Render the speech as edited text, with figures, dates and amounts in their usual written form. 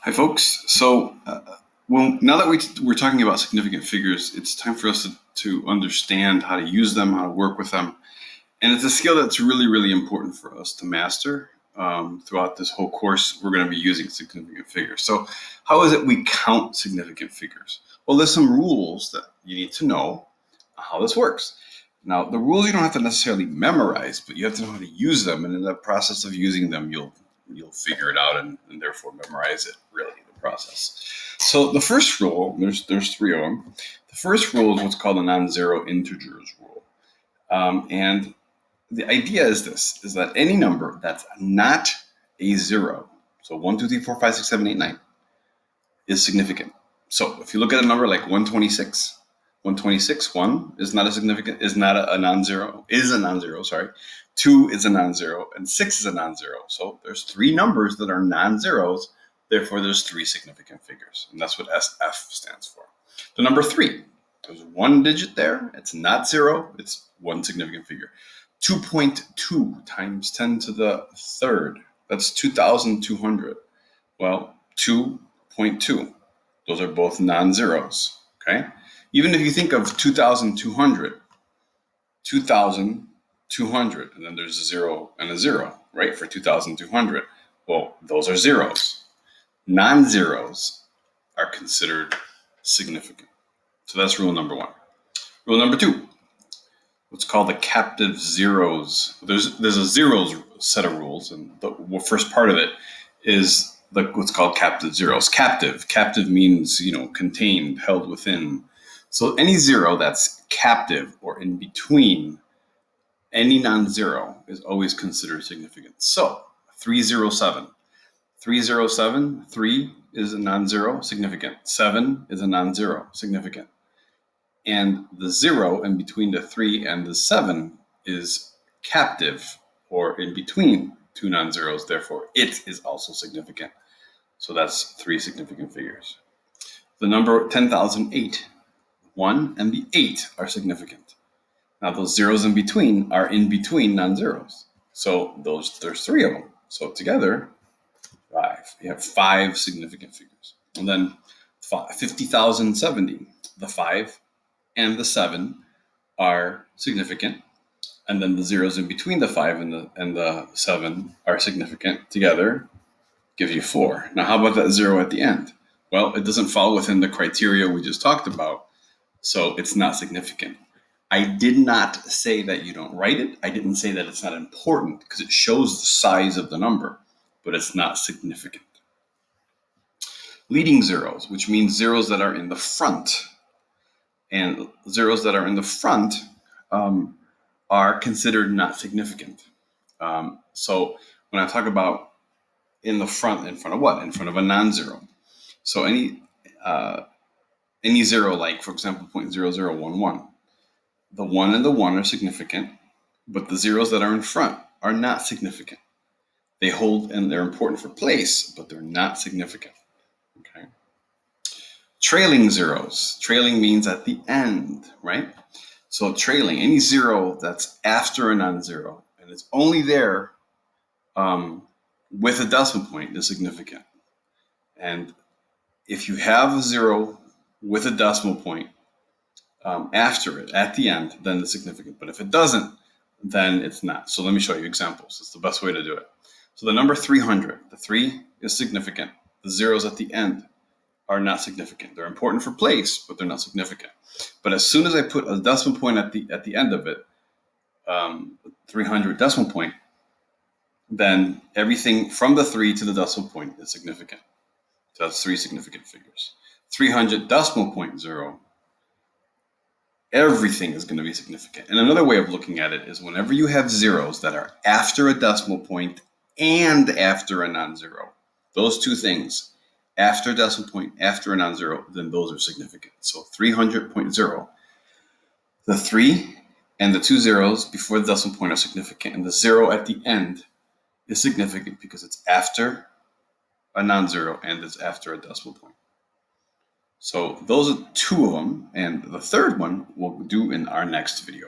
Hi, folks. Now that we're talking about significant figures, it's time for us to understand how to use them, how to work with them. And it's a skill that's really, really important for us to master. Throughout this whole course, we're going to be using significant figures. So how is it we count significant figures? Well, there's some rules that you need to know how this works. Now, the rules you don't have to necessarily memorize, but you have to know how to use them. And in the process of using them, you'll figure it out and therefore memorize it, really, the process. So the first rule, there's three of them. The first rule is what's called a non-zero integers rule. And the idea is this, is that any number that's not a zero, so 1, 2, 3, 4, 5, 6, 7, 8, 9, is significant. So if you look at a number like 126, 1 is not a non-zero, is a non-zero, sorry. 2 is a non-zero, and 6 is a non-zero. So there's three numbers that are non-zeros, therefore there's three significant figures, and that's what SF stands for. The number 3, there's one digit there, it's not zero, it's one significant figure. 2.2 times 10 to the third, that's 2,200. Well, 2.2, those are both non-zeros, okay? Even if you think of 2,200, 2,200, and then there's a 0 and a 0, right, for 2,200. Well, those are zeros. Non-zeros are considered significant. So that's rule number 1. Rule number 2, what's called the captive zeros. There's a zeros set of rules, and the first part of it is what's called captive zeros. Captive means, contained, held within. So any zero that's captive or in between any non-zero is always considered significant. So 307. 307, 3 is a non-zero, significant. 7 is a non-zero, significant. And the 0 in between the 3 and the 7 is captive or in between two non-zeros, therefore it is also significant. So that's three significant figures. The number 10,008, 1 and the 8 are significant. Now those zeros in between are in between non-zeros. So there's three of them. So together, 5. You have 5 significant figures. And then 50,070, the 5 and the 7 are significant. And then the zeros in between the 5 and the 7 are significant. Together gives you 4. Now how about that 0 at the end? Well, it doesn't fall within the criteria we just talked about, so it's not significant. I did not say that you don't write it. I didn't say that it's not important, because it shows the size of the number, but it's not significant. Leading zeros, which means zeros that are in the front. And zeros that are in the front are considered not significant. So when I talk about in the front, in front of what? In front of a non-zero. So any zero, like for example 0.0011, the 1 and the 1 are significant, but the zeros that are in front are not significant. They hold and they're important for place, but they're not significant. Okay. Trailing zeros. Trailing means at the end, right? So trailing, any zero that's after a non-zero and it's only there with a decimal point is significant. And if you have a zero with a decimal point after it, at the end, then it's significant. But if it doesn't, then it's not. So let me show you examples. It's the best way to do it. So the number 300, the 3 is significant. The zeros at the end are not significant. They're important for place, but they're not significant. But as soon as I put a decimal point at the end of it, 300 decimal point, then everything from the 3 to the decimal point is significant. So that's 3 significant figures. 300 decimal point 0, everything is going to be significant. And another way of looking at it is whenever you have zeros that are after a decimal point and after a non-zero, those two things, after a decimal point, after a non-zero, then those are significant. So 300.0, the 3 and the 2 zeros before the decimal point are significant, and the 0 at the end is significant because it's after a non-zero and it's after a decimal point. So those are 2 of them, and the third one we'll do in our next video.